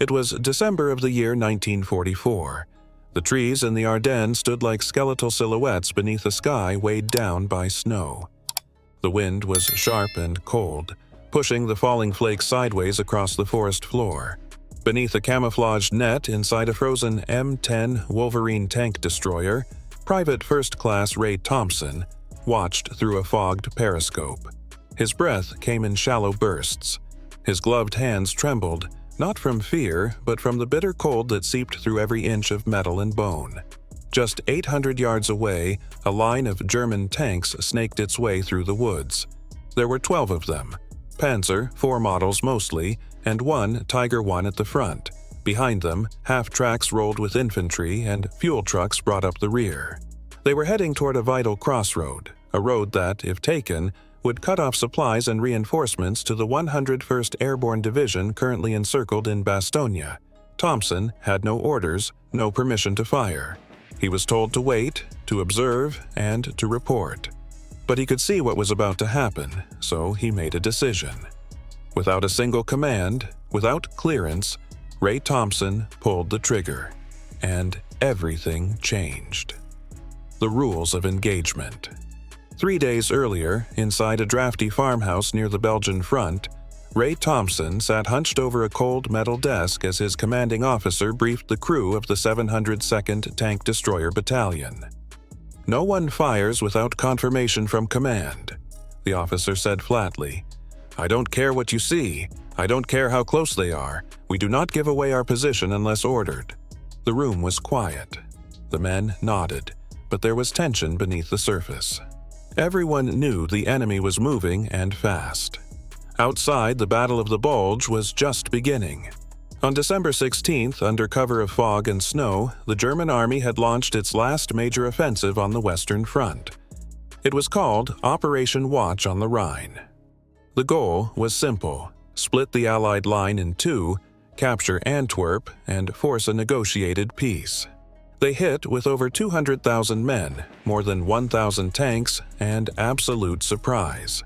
It was December of the year 1944. The trees in the Ardennes stood like skeletal silhouettes beneath a sky weighed down by snow. The wind was sharp and cold, pushing the falling flakes sideways across the forest floor. Beneath a camouflaged net inside a frozen M10 Wolverine tank destroyer, Private First Class Ray Thompson watched through a fogged periscope. His breath came in shallow bursts. His gloved hands trembled, not from fear, but from the bitter cold that seeped through every inch of metal and bone. Just 800 yards away, a line of German tanks snaked its way through the woods. There were 12 of them, Panzer, 4 models mostly, and one Tiger I at the front. Behind them, half-tracks rolled with infantry and fuel trucks brought up the rear. They were heading toward a vital crossroad, a road that, if taken, would cut off supplies and reinforcements to the 101st Airborne Division currently encircled in Bastogne. Thompson had no orders, no permission to fire. He was told to wait, to observe, and to report. But he could see what was about to happen, so he made a decision. Without a single command, without clearance, Ray Thompson pulled the trigger, and everything changed. The rules of engagement. 3 days earlier, inside a drafty farmhouse near the Belgian front, Ray Thompson sat hunched over a cold metal desk as his commanding officer briefed the crew of the 702nd Tank Destroyer Battalion. "No one fires without confirmation from command," the officer said flatly. "I don't care what you see. I don't care how close they are. We do not give away our position unless ordered." The room was quiet. The men nodded, but there was tension beneath the surface. Everyone knew the enemy was moving and fast. Outside, the Battle of the Bulge was just beginning. On December 16th, under cover of fog and snow, the German army had launched its last major offensive on the Western Front. It was called Operation Watch on the Rhine. The goal was simple: split the Allied line in two, capture Antwerp, and force a negotiated peace. They hit with over 200,000 men, more than 1,000 tanks, and absolute surprise.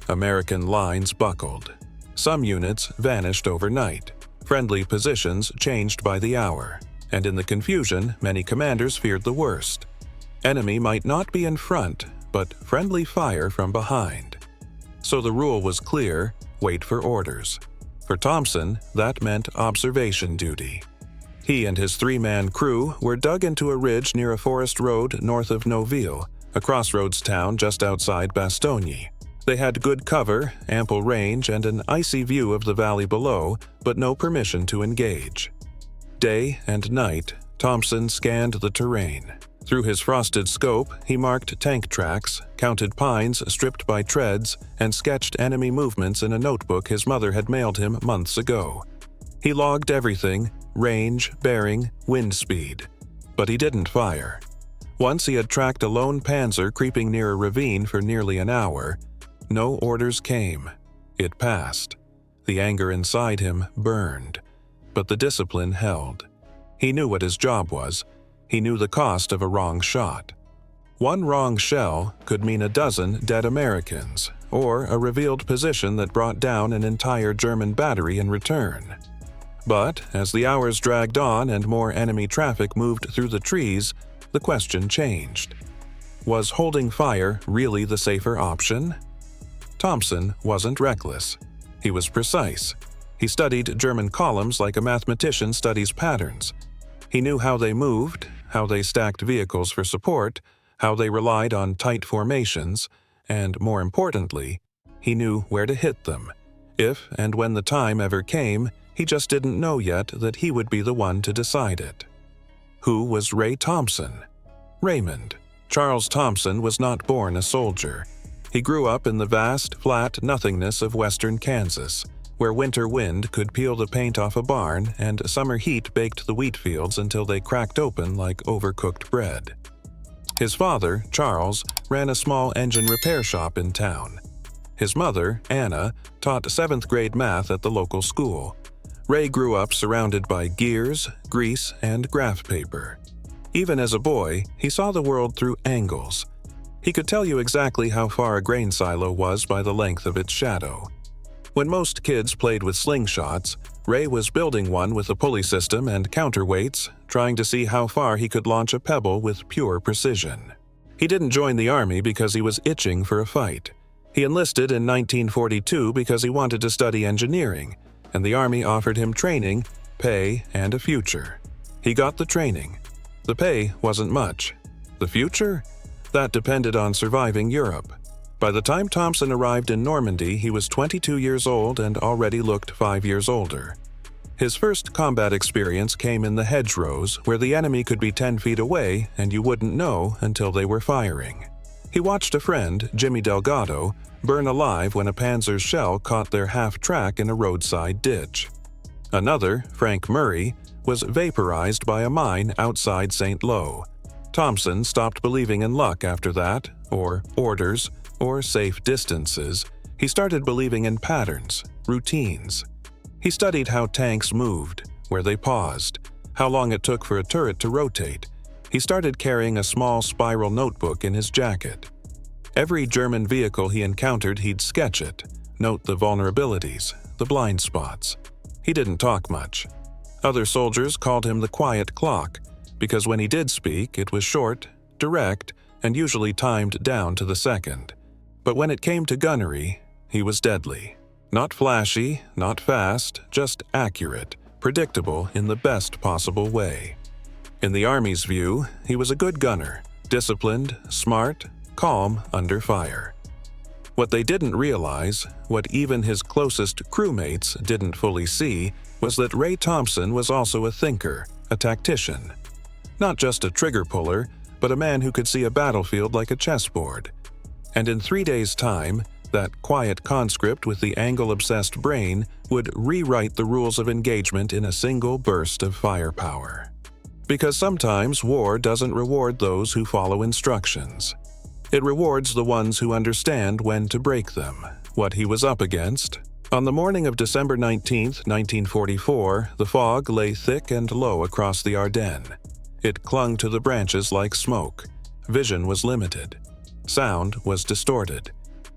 American lines buckled. Some units vanished overnight. Friendly positions changed by the hour, and in the confusion, many commanders feared the worst. Enemy might not be in front, but friendly fire from behind. So the rule was clear: wait for orders. For Thompson, that meant observation duty. He and his 3-man crew were dug into a ridge near a forest road north of Noville, a crossroads town just outside Bastogne. They had good cover, ample range, and an icy view of the valley below, but no permission to engage. Day and night, Thompson scanned the terrain. Through his frosted scope, he marked tank tracks, counted pines stripped by treads, and sketched enemy movements in a notebook his mother had mailed him months ago. He logged everything: range, bearing, wind speed. But he didn't fire. Once he had tracked a lone Panzer creeping near a ravine for nearly an hour. No orders came. It passed. The anger inside him burned. But the discipline held. He knew what his job was. He knew the cost of a wrong shot. One wrong shell could mean a dozen dead Americans, or a revealed position that brought down an entire German battery in return. But as the hours dragged on and more enemy traffic moved through the trees, the question changed. Was holding fire really the safer option? Thompson wasn't reckless. He was precise. He studied German columns like a mathematician studies patterns. He knew how they moved, how they stacked vehicles for support, how they relied on tight formations, and more importantly, he knew where to hit them. If and when the time ever came, he just didn't know yet that he would be the one to decide it. Who was Ray Thompson? Raymond. Charles Thompson was not born a soldier. He grew up in the vast, flat nothingness of western Kansas, where winter wind could peel the paint off a barn and summer heat baked the wheat fields until they cracked open like overcooked bread. His father, Charles, ran a small engine repair shop in town. His mother, Anna, taught 7th grade math at the local school. Ray grew up surrounded by gears, grease, and graph paper. Even as a boy, he saw the world through angles. He could tell you exactly how far a grain silo was by the length of its shadow. When most kids played with slingshots, Ray was building one with a pulley system and counterweights, trying to see how far he could launch a pebble with pure precision. He didn't join the Army because he was itching for a fight. He enlisted in 1942 because he wanted to study engineering, and the Army offered him training, pay, and a future. He got the training. The pay wasn't much. The future? That depended on surviving Europe. By the time Thompson arrived in Normandy, he was 22 years old and already looked 5 years older. His first combat experience came in the hedgerows, where the enemy could be 10 feet away and you wouldn't know until they were firing. He watched a friend, Jimmy Delgado, burn alive when a Panzer's shell caught their half-track in a roadside ditch. Another, Frank Murray, was vaporized by a mine outside St. Lo. Thompson stopped believing in luck after that, or orders, or safe distances. He started believing in patterns, routines. He studied how tanks moved, where they paused, how long it took for a turret to rotate. He started carrying a small spiral notebook in his jacket. Every German vehicle he encountered, he'd sketch it, note the vulnerabilities, the blind spots. He didn't talk much. Other soldiers called him the quiet clock, because when he did speak, it was short, direct, and usually timed down to the second. But when it came to gunnery, he was deadly. Not flashy, not fast, just accurate, predictable in the best possible way. In the Army's view, he was a good gunner, disciplined, smart, calm under fire. What they didn't realize, what even his closest crewmates didn't fully see, was that Ray Thompson was also a thinker, a tactician. Not just a trigger puller, but a man who could see a battlefield like a chessboard. And in 3 days' time, that quiet conscript with the angle-obsessed brain would rewrite the rules of engagement in a single burst of firepower. Because sometimes war doesn't reward those who follow instructions. It rewards the ones who understand when to break them. What he was up against. On the morning of December 19, 1944, the fog lay thick and low across the Ardennes. It clung to the branches like smoke. Vision was limited. Sound was distorted.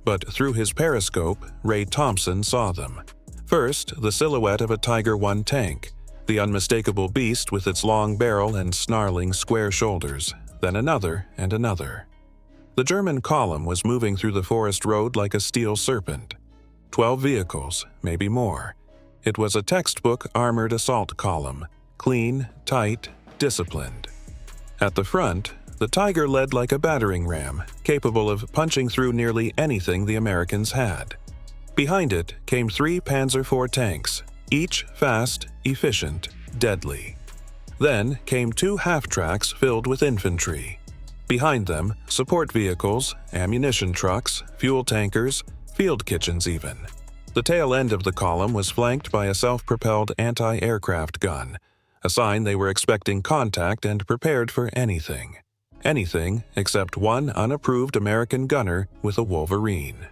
But through his periscope, Ray Thompson saw them. First, the silhouette of a Tiger I tank, the unmistakable beast with its long barrel and snarling square shoulders, then another and another. The German column was moving through the forest road like a steel serpent. 12 vehicles, maybe more. It was a textbook armored assault column, clean, tight, disciplined. At the front, the Tiger led like a battering ram, capable of punching through nearly anything the Americans had. Behind it came 3 Panzer IV tanks, each fast, efficient, deadly. Then came 2 half-tracks filled with infantry. Behind them, support vehicles, ammunition trucks, fuel tankers, field kitchens even. The tail end of the column was flanked by a self-propelled anti-aircraft gun, a sign they were expecting contact and prepared for anything. Anything except one unapproved American gunner with a Wolverine.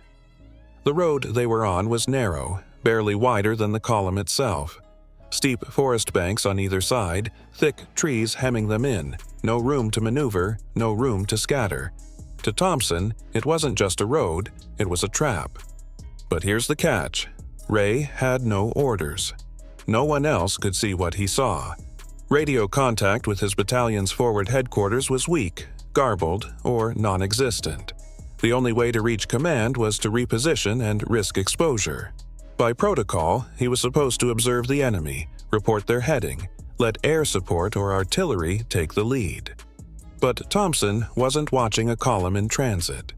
The road they were on was narrow, barely wider than the column itself. Steep forest banks on either side, thick trees hemming them in, no room to maneuver, no room to scatter. To Thompson, it wasn't just a road, it was a trap. But here's the catch. Ray had no orders. No one else could see what he saw. Radio contact with his battalion's forward headquarters was weak, garbled, or non-existent. The only way to reach command was to reposition and risk exposure. By protocol, he was supposed to observe the enemy, report their heading, let air support or artillery take the lead. But Thompson wasn't watching a column in transit.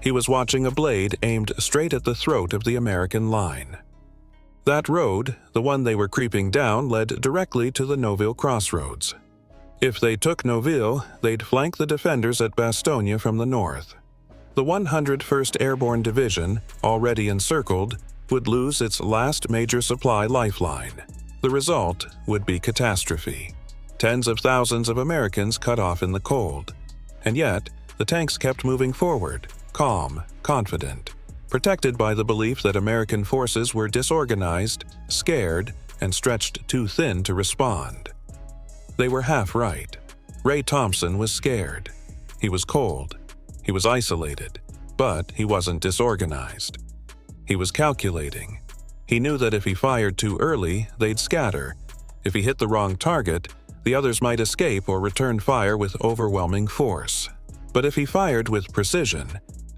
He was watching a blade aimed straight at the throat of the American line. That road, the one they were creeping down, led directly to the Nouville crossroads. If they took Nouville, they'd flank the defenders at Bastogne from the north. The 101st Airborne Division, already encircled, would lose its last major supply lifeline. The result would be catastrophe. Tens of thousands of Americans cut off in the cold. And yet, the tanks kept moving forward, calm, confident, protected by the belief that American forces were disorganized, scared, and stretched too thin to respond. They were half right. Ray Thompson was scared. He was cold. He was isolated, but he wasn't disorganized. He was calculating. He knew that if he fired too early, they'd scatter. If he hit the wrong target, the others might escape or return fire with overwhelming force. But if he fired with precision,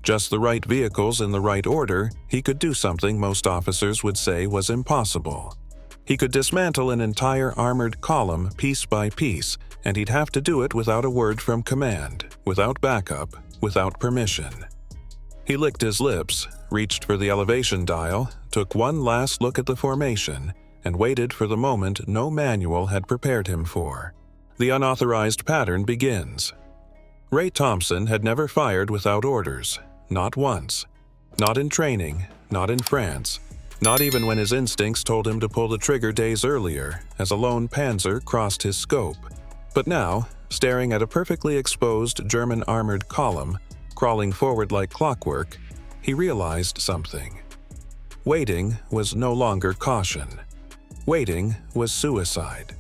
just the right vehicles in the right order, he could do something most officers would say was impossible. He could dismantle an entire armored column piece by piece, and he'd have to do it without a word from command, without backup, without permission. He licked his lips, reached for the elevation dial, took one last look at the formation, and waited for the moment no manual had prepared him for. The unauthorized pattern begins. Ray Thompson had never fired without orders, not once. Not in training, not in France, not even when his instincts told him to pull the trigger days earlier, as a lone Panzer crossed his scope. But now, staring at a perfectly exposed German armored column, crawling forward like clockwork, he realized something. Waiting was no longer caution. Waiting was suicide.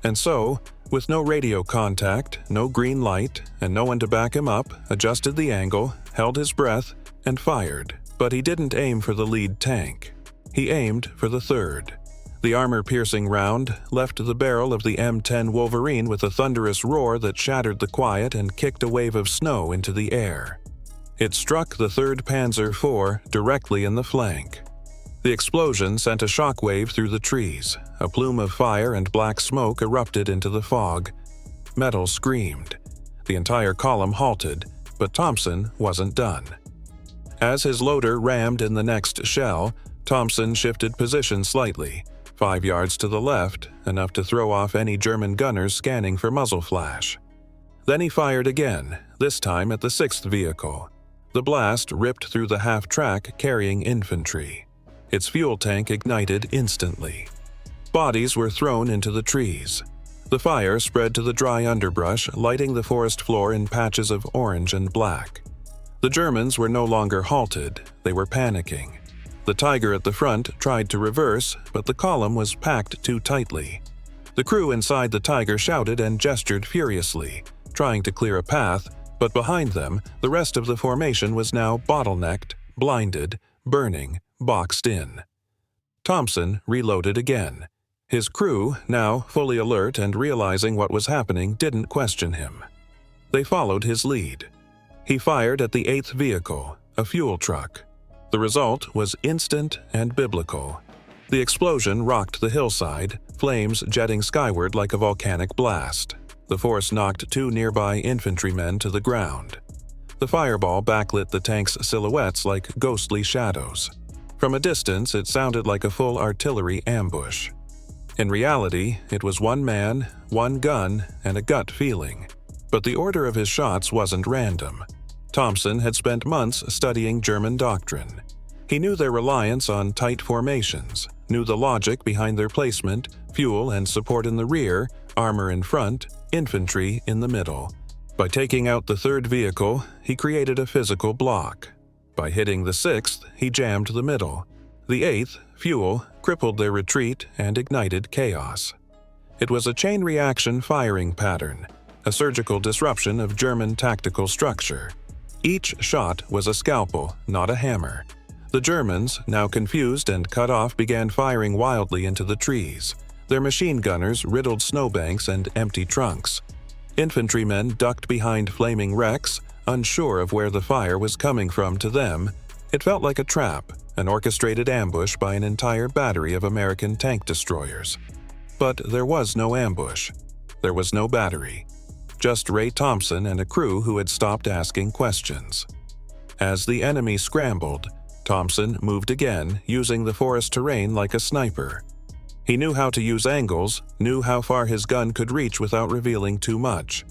And so, with no radio contact, no green light, and no one to back him up, adjusted the angle, held his breath, and fired. But he didn't aim for the lead tank. He aimed for the third. The armor-piercing round left the barrel of the M10 Wolverine with a thunderous roar that shattered the quiet and kicked a wave of snow into the air. It struck the 3rd Panzer IV directly in the flank. The explosion sent a shockwave through the trees. A plume of fire and black smoke erupted into the fog. Metal screamed. The entire column halted, but Thompson wasn't done. As his loader rammed in the next shell, Thompson shifted position slightly, 5 yards to the left, enough to throw off any German gunners scanning for muzzle flash. Then he fired again, this time at the 6th vehicle. The blast ripped through the half-track carrying infantry. Its fuel tank ignited instantly. Bodies were thrown into the trees. The fire spread to the dry underbrush, lighting the forest floor in patches of orange and black. The Germans were no longer halted, they were panicking. The Tiger at the front tried to reverse, but the column was packed too tightly. The crew inside the Tiger shouted and gestured furiously, trying to clear a path, but behind them, the rest of the formation was now bottlenecked, blinded, burning, boxed in. Thompson reloaded again. His crew, now fully alert and realizing what was happening, didn't question him. They followed his lead. He fired at the 8th vehicle, a fuel truck. The result was instant and biblical. The explosion rocked the hillside, flames jetting skyward like a volcanic blast. The force knocked 2 nearby infantrymen to the ground. The fireball backlit the tank's silhouettes like ghostly shadows. From a distance, it sounded like a full artillery ambush. In reality, it was one man, one gun, and a gut feeling. But the order of his shots wasn't random. Thompson had spent months studying German doctrine. He knew their reliance on tight formations, knew the logic behind their placement, fuel and support in the rear, armor in front, infantry in the middle. By taking out the 3rd vehicle, he created a physical block. By hitting the 6th, he jammed the middle. The 8th, fuel, crippled their retreat and ignited chaos. It was a chain reaction firing pattern, a surgical disruption of German tactical structure. Each shot was a scalpel, not a hammer. The Germans, now confused and cut off, began firing wildly into the trees. Their machine gunners riddled snowbanks and empty trunks. Infantrymen ducked behind flaming wrecks, unsure of where the fire was coming from. To them, it felt like a trap, an orchestrated ambush by an entire battery of American tank destroyers. But there was no ambush. There was no battery. Just Ray Thompson and a crew who had stopped asking questions. As the enemy scrambled, Thompson moved again, using the forest terrain like a sniper. He knew how to use angles, knew how far his gun could reach without revealing too much.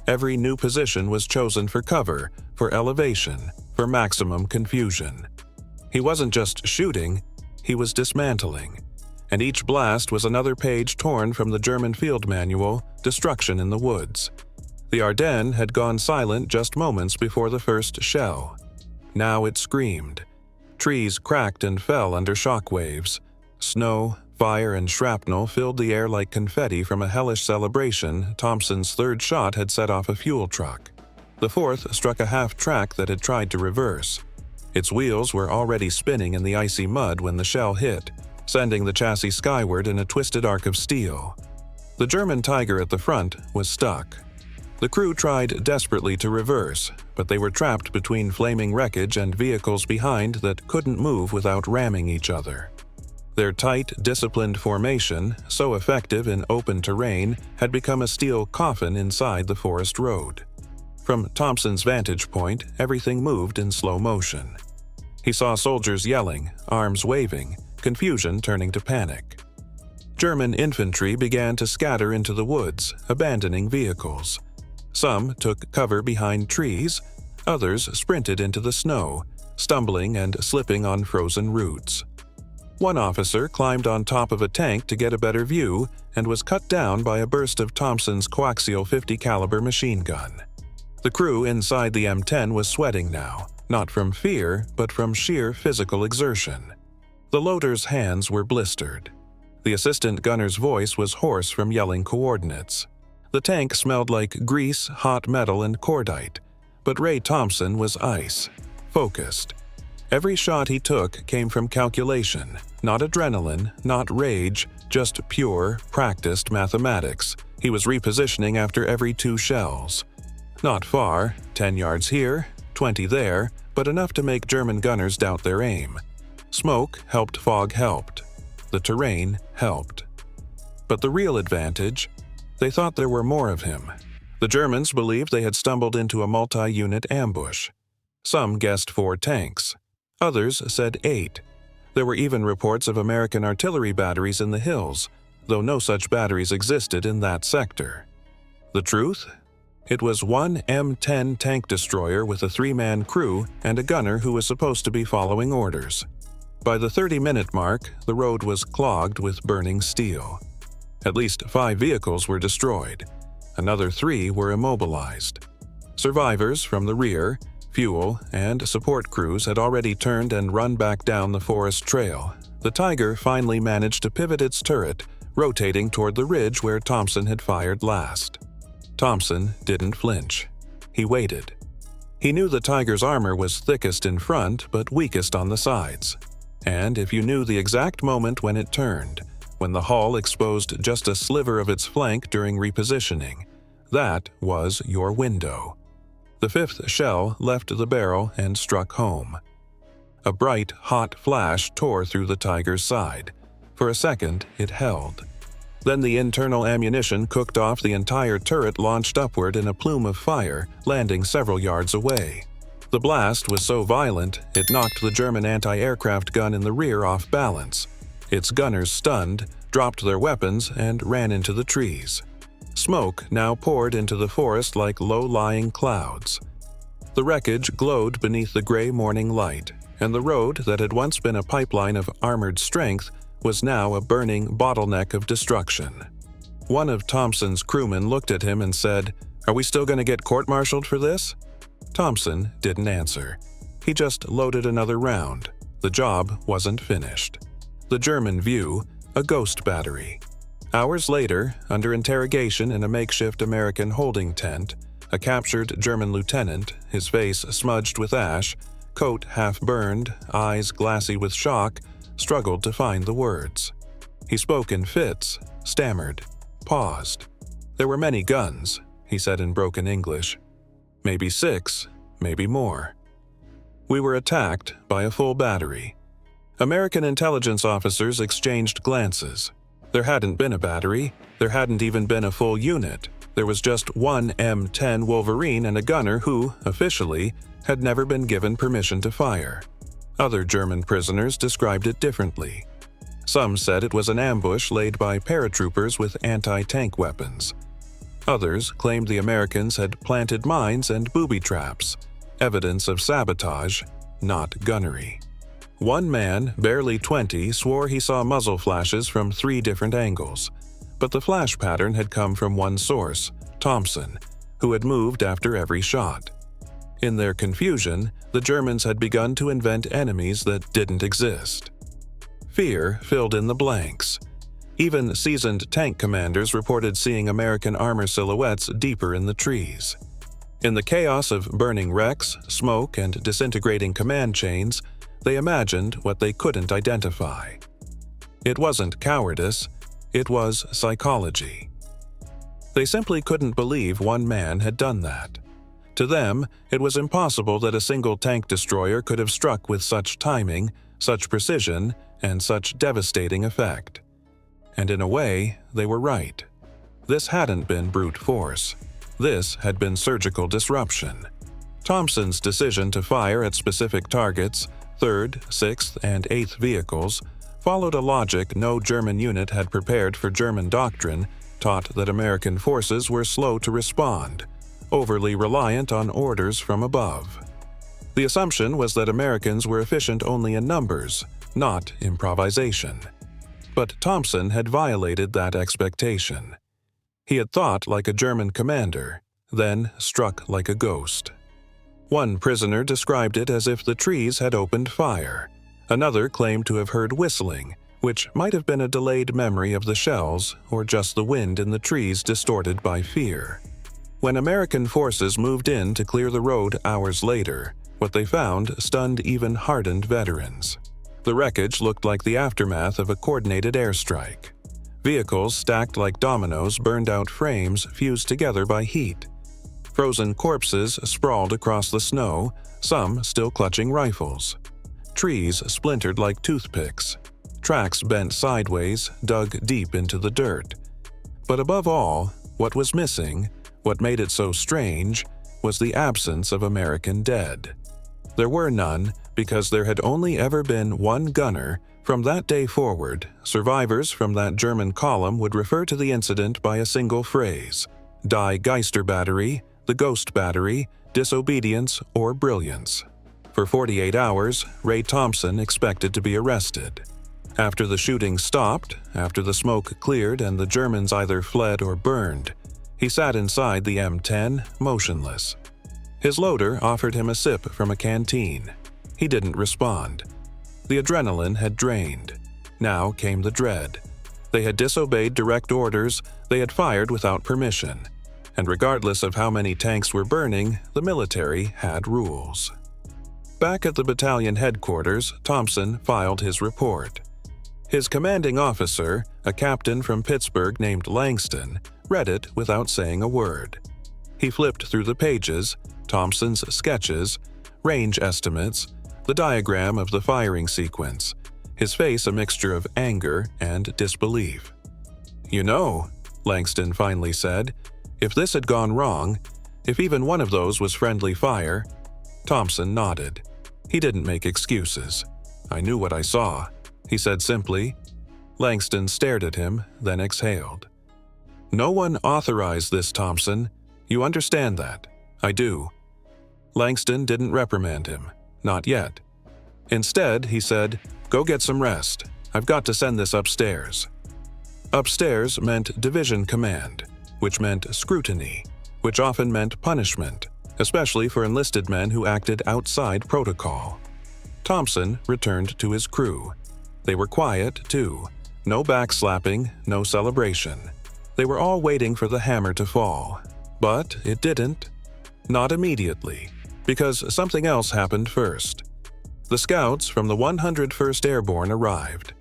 Every new position was chosen for cover, for elevation, for maximum confusion. He wasn't just shooting, he was dismantling. And each blast was another page torn from the German field manual, Destruction in the Woods. The Ardennes had gone silent just moments before the first shell. Now it screamed. Trees cracked and fell under shock waves. Snow, fire, and shrapnel filled the air like confetti from a hellish celebration. Thompson's 3rd shot had set off a fuel truck. The 4th struck a half-track that had tried to reverse. Its wheels were already spinning in the icy mud when the shell hit. sending the chassis skyward in a twisted arc of steel. The German Tiger at the front was stuck. The crew tried desperately to reverse, but they were trapped between flaming wreckage and vehicles behind that couldn't move without ramming each other. Their tight, disciplined formation, so effective in open terrain, had become a steel coffin inside the forest road. From Thompson's vantage point, everything moved in slow motion. He saw soldiers yelling, arms waving, confusion turning to panic. German infantry began to scatter into the woods, abandoning vehicles. Some took cover behind trees, others sprinted into the snow, stumbling and slipping on frozen roots. One officer climbed on top of a tank to get a better view and was cut down by a burst of Thompson's coaxial 50 caliber machine gun. The crew inside the M10 was sweating now, not from fear, but from sheer physical exertion. The loader's hands were blistered. The assistant gunner's voice was hoarse from yelling coordinates. The tank smelled like grease, hot metal, and cordite, but Ray Thompson was ice, focused. Every shot he took came from calculation, not adrenaline, not rage, just pure, practiced mathematics. He was repositioning after every 2 shells. Not far, 10 yards here, 20 there, but enough to make German gunners doubt their aim. Smoke helped, fog helped. The terrain helped. But the real advantage? They thought there were more of him. The Germans believed they had stumbled into a multi-unit ambush. Some guessed 4 tanks. Others said 8. There were even reports of American artillery batteries in the hills, though no such batteries existed in that sector. The truth? It was one M10 tank destroyer with a 3-man crew and a gunner who was supposed to be following orders. By the 30-minute mark, the road was clogged with burning steel. At least 5 vehicles were destroyed. Another 3 were immobilized. Survivors from the rear, fuel, and support crews had already turned and run back down the forest trail. The Tiger finally managed to pivot its turret, rotating toward the ridge where Thompson had fired last. Thompson didn't flinch. He waited. He knew the Tiger's armor was thickest in front but weakest on the sides. And if you knew the exact moment when it turned, when the hull exposed just a sliver of its flank during repositioning, that was your window. The 5th shell left the barrel and struck home. A bright, hot flash tore through the Tiger's side. For a second, it held. Then the internal ammunition cooked off the entire turret, launched upward in a plume of fire, landing several yards away. The blast was so violent, it knocked the German anti-aircraft gun in the rear off balance. Its gunners, stunned, dropped their weapons and ran into the trees. Smoke now poured into the forest like low-lying clouds. The wreckage glowed beneath the gray morning light, and the road that had once been a pipeline of armored strength was now a burning bottleneck of destruction. One of Thompson's crewmen looked at him and said, "Are we still going to get court-martialed for this?" Thompson didn't answer. He just loaded another round. The job wasn't finished. The German view, a ghost battery. Hours later, under interrogation in a makeshift American holding tent, a captured German lieutenant, his face smudged with ash, coat half burned, eyes glassy with shock, struggled to find the words. He spoke in fits, stammered, paused. "There were many guns," he said in broken English. "Maybe 6, maybe more. We were attacked by a full battery." American intelligence officers exchanged glances. There hadn't been a battery. There hadn't even been a full unit. There was just one M10 Wolverine and a gunner who, officially, had never been given permission to fire. Other German prisoners described it differently. Some said it was an ambush laid by paratroopers with anti-tank weapons. Others claimed the Americans had planted mines and booby traps, evidence of sabotage, not gunnery. One man, barely 20, swore he saw muzzle flashes from 3 different angles, but the flash pattern had come from one source, Thompson, who had moved after every shot. In their confusion, the Germans had begun to invent enemies that didn't exist. Fear filled in the blanks. Even seasoned tank commanders reported seeing American armor silhouettes deeper in the trees. In the chaos of burning wrecks, smoke, and disintegrating command chains, they imagined what they couldn't identify. It wasn't cowardice, it was psychology. They simply couldn't believe one man had done that. To them, it was impossible that a single tank destroyer could have struck with such timing, such precision, and such devastating effect. And in a way, they were right. This hadn't been brute force. This had been surgical disruption. Thompson's decision to fire at specific targets, 3rd, 6th, and 8th vehicles, followed a logic no German unit had prepared for German doctrine, taught that American forces were slow to respond, overly reliant on orders from above. The assumption was that Americans were efficient only in numbers, not improvisation. But Thompson had violated that expectation. He had thought like a German commander, then struck like a ghost. One prisoner described it as if the trees had opened fire. Another claimed to have heard whistling, which might have been a delayed memory of the shells or just the wind in the trees distorted by fear. When American forces moved in to clear the road hours later, what they found stunned even hardened veterans. The wreckage looked like the aftermath of a coordinated airstrike. Vehicles stacked like dominoes, burned out frames fused together by heat. Frozen corpses sprawled across the snow, some still clutching rifles. Trees splintered like toothpicks. Tracks bent sideways, dug deep into the dirt. But above all, what was missing, what made it so strange, was the absence of American dead. There were none because there had only ever been one gunner. From that day forward, survivors from that German column would refer to the incident by a single phrase: Die Geister Battery, the Ghost Battery, Disobedience, or Brilliance. For 48 hours, Ray Thompson expected to be arrested. After the shooting stopped, after the smoke cleared and the Germans either fled or burned, he sat inside the M10, motionless. His loader offered him a sip from a canteen. He didn't respond. The adrenaline had drained. Now came the dread. They had disobeyed direct orders, they had fired without permission. And regardless of how many tanks were burning, the military had rules. Back at the battalion headquarters, Thompson filed his report. His commanding officer, a captain from Pittsburgh named Langston, read it without saying a word. He flipped through the pages, Thompson's sketches, range estimates, the diagram of the firing sequence, his face a mixture of anger and disbelief. "You know," Langston finally said, "if this had gone wrong, if even one of those was friendly fire..." Thompson nodded. He didn't make excuses. "I knew what I saw," he said simply. Langston stared at him, then exhaled. "No one authorized this, Thompson. You understand that?" "I do." Langston didn't reprimand him. Not yet. Instead, he said, "Go get some rest. I've got to send this upstairs." Upstairs meant division command, which meant scrutiny, which often meant punishment, especially for enlisted men who acted outside protocol. Thompson returned to his crew. They were quiet, too. No backslapping, no celebration. They were all waiting for the hammer to fall. But it didn't. Not immediately, because something else happened first. The scouts from the 101st Airborne arrived.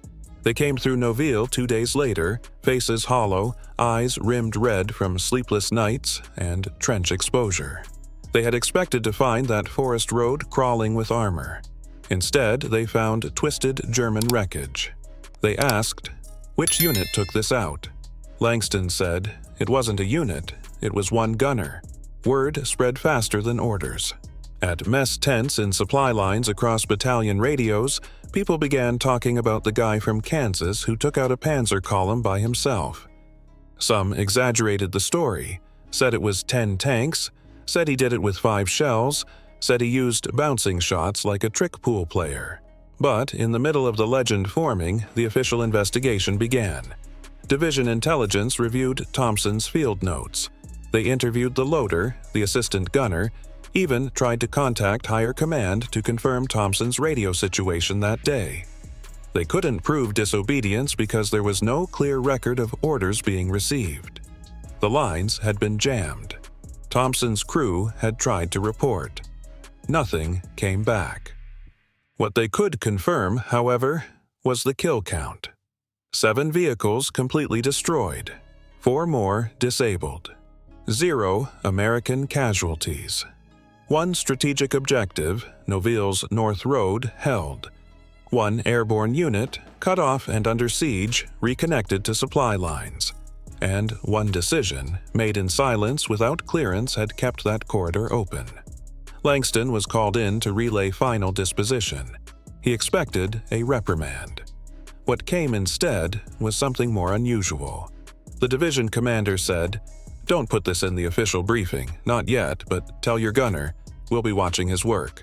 They came through Noville 2 days later, faces hollow, eyes rimmed red from sleepless nights and trench exposure. They had expected to find that forest road crawling with armor. Instead, they found twisted German wreckage. They asked, "Which unit took this out?" Langston said, "It wasn't a unit, it was one gunner." Word spread faster than orders. At mess tents in supply lines across battalion radios, people began talking about the guy from Kansas who took out a Panzer column by himself. Some exaggerated the story, said it was 10 tanks, said he did it with 5 shells, said he used bouncing shots like a trick pool player. But in the middle of the legend forming, the official investigation began. Division Intelligence reviewed Thompson's field notes. They interviewed the loader, the assistant gunner, even tried to contact higher command to confirm Thompson's radio situation that day. They couldn't prove disobedience because there was no clear record of orders being received. The lines had been jammed. Thompson's crew had tried to report. Nothing came back. What they could confirm, however, was the kill count. 7 vehicles completely destroyed, 4 more disabled. 0 American casualties. 1 strategic objective, Noville's North Road, held. 1 airborne unit, cut off and under siege, reconnected to supply lines. And 1 decision, made in silence without clearance, had kept that corridor open. Langston was called in to relay final disposition. He expected a reprimand. What came instead was something more unusual. The division commander said, "Don't put this in the official briefing, not yet, but tell your gunner. We'll be watching his work."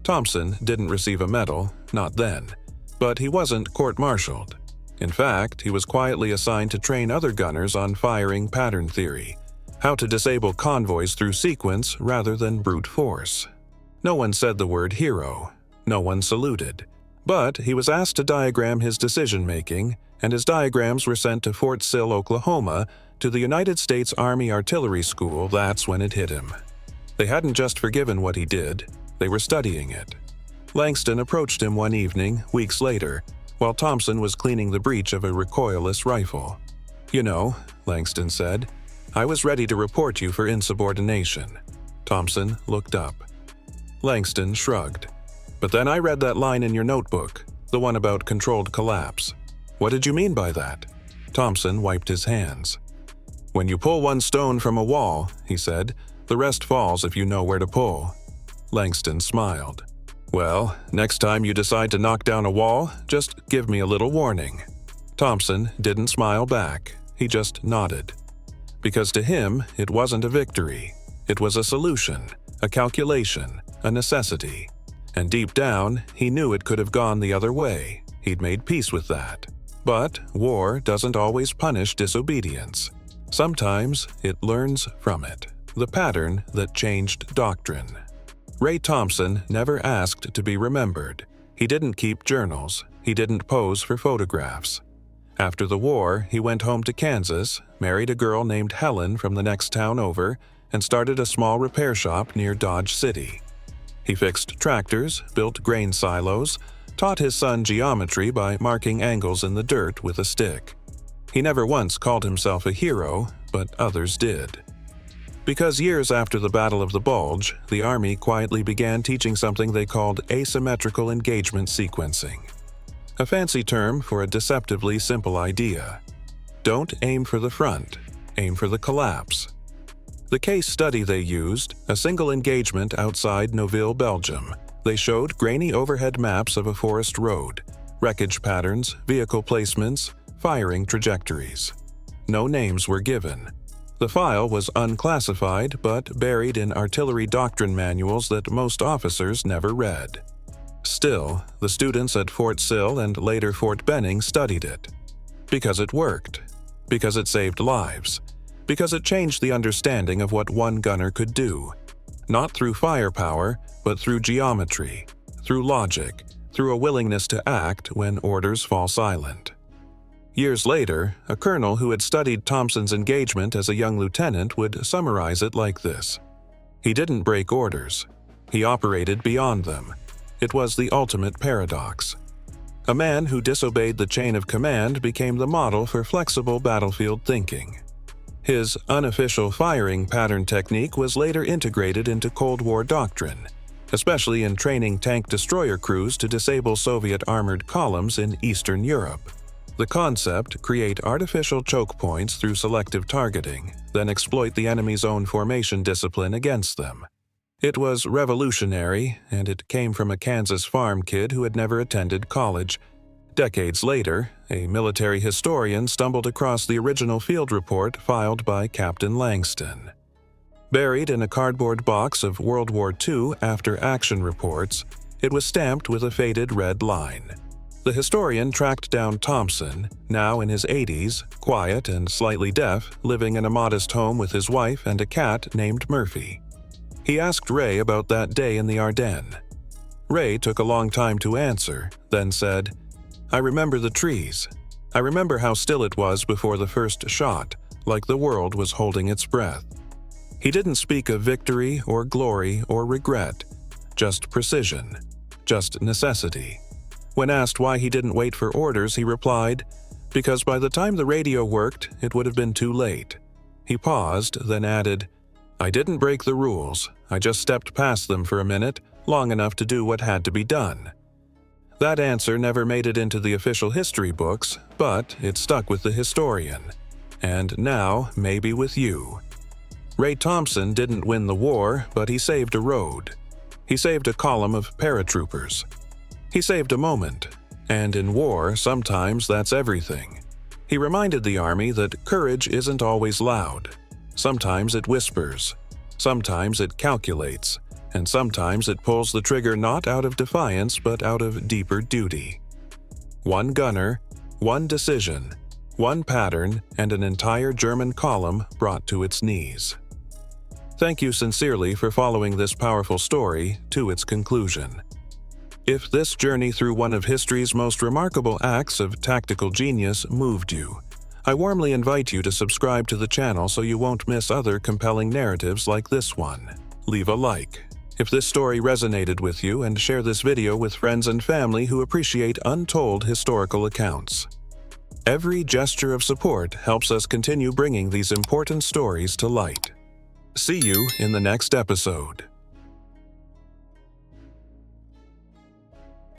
Thompson didn't receive a medal, not then, but he wasn't court-martialed. In fact, he was quietly assigned to train other gunners on firing pattern theory, how to disable convoys through sequence rather than brute force. No one said the word hero. No one saluted. But he was asked to diagram his decision-making, and his diagrams were sent to Fort Sill, Oklahoma, to the United States Army Artillery School. That's when it hit him. They hadn't just forgiven what he did, they were studying it. Langston approached him one evening, weeks later, while Thompson was cleaning the breech of a recoilless rifle. "You know," Langston said, "I was ready to report you for insubordination." Thompson looked up. Langston shrugged. "But then I read that line in your notebook, the one about controlled collapse. What did you mean by that?" Thompson wiped his hands. "When you pull one stone from a wall," he said, "the rest falls if you know where to pull." Langston smiled. "Well, next time you decide to knock down a wall, just give me a little warning." Thompson didn't smile back. He just nodded. Because to him, it wasn't a victory. It was a solution, a calculation, a necessity. And deep down, he knew it could have gone the other way. He'd made peace with that. But war doesn't always punish disobedience. Sometimes it learns from it, the pattern that changed doctrine. Ray Thompson never asked to be remembered. He didn't keep journals. He didn't pose for photographs. After the war, he went home to Kansas, married a girl named Helen from the next town over, and started a small repair shop near Dodge City. He fixed tractors, built grain silos, taught his son geometry by marking angles in the dirt with a stick. He never once called himself a hero, but others did. Because years after the Battle of the Bulge, the Army quietly began teaching something they called asymmetrical engagement sequencing. A fancy term for a deceptively simple idea. Don't aim for the front, aim for the collapse. The case study they used, a single engagement outside Noville, Belgium. They showed grainy overhead maps of a forest road, wreckage patterns, vehicle placements, firing trajectories. No names were given. The file was unclassified but buried in artillery doctrine manuals that most officers never read. Still, the students at Fort Sill and later Fort Benning studied it. Because it worked. Because it saved lives. Because it changed the understanding of what one gunner could do. Not through firepower, but through geometry, through logic, through a willingness to act when orders fall silent. Years later, a colonel who had studied Thompson's engagement as a young lieutenant would summarize it like this. He didn't break orders. He operated beyond them. It was the ultimate paradox. A man who disobeyed the chain of command became the model for flexible battlefield thinking. His unofficial firing pattern technique was later integrated into Cold War doctrine, especially in training tank destroyer crews to disable Soviet armored columns in Eastern Europe. The concept: create artificial choke points through selective targeting, then exploit the enemy's own formation discipline against them. It was revolutionary, and it came from a Kansas farm kid who had never attended college. Decades later, a military historian stumbled across the original field report filed by Captain Langston. Buried in a cardboard box of World War II after-action reports, it was stamped with a faded red line. The historian tracked down Thompson, now in his 80s, quiet and slightly deaf, living in a modest home with his wife and a cat named Murphy. He asked Ray about that day in the Ardennes. Ray took a long time to answer, then said, "I remember the trees. I remember how still it was before the first shot, like the world was holding its breath." He didn't speak of victory or glory or regret, just precision, just necessity. When asked why he didn't wait for orders, he replied, because by the time the radio worked, it would have been too late. He paused, then added, "I didn't break the rules. I just stepped past them for a minute, long enough to do what had to be done." That answer never made it into the official history books, but it stuck with the historian. And now, maybe with you. Ray Thompson didn't win the war, but he saved a road. He saved a column of paratroopers. He saved a moment. And in war, sometimes that's everything. He reminded the Army that courage isn't always loud. Sometimes it whispers. Sometimes it calculates. And sometimes it pulls the trigger not out of defiance but out of deeper duty. One gunner, one decision, one pattern, and an entire German column brought to its knees. Thank you sincerely for following this powerful story to its conclusion. If this journey through one of history's most remarkable acts of tactical genius moved you, I warmly invite you to subscribe to the channel so you won't miss other compelling narratives like this one. Leave a like if this story resonated with you, and share this video with friends and family who appreciate untold historical accounts. Every gesture of support helps us continue bringing these important stories to light. See you in the next episode.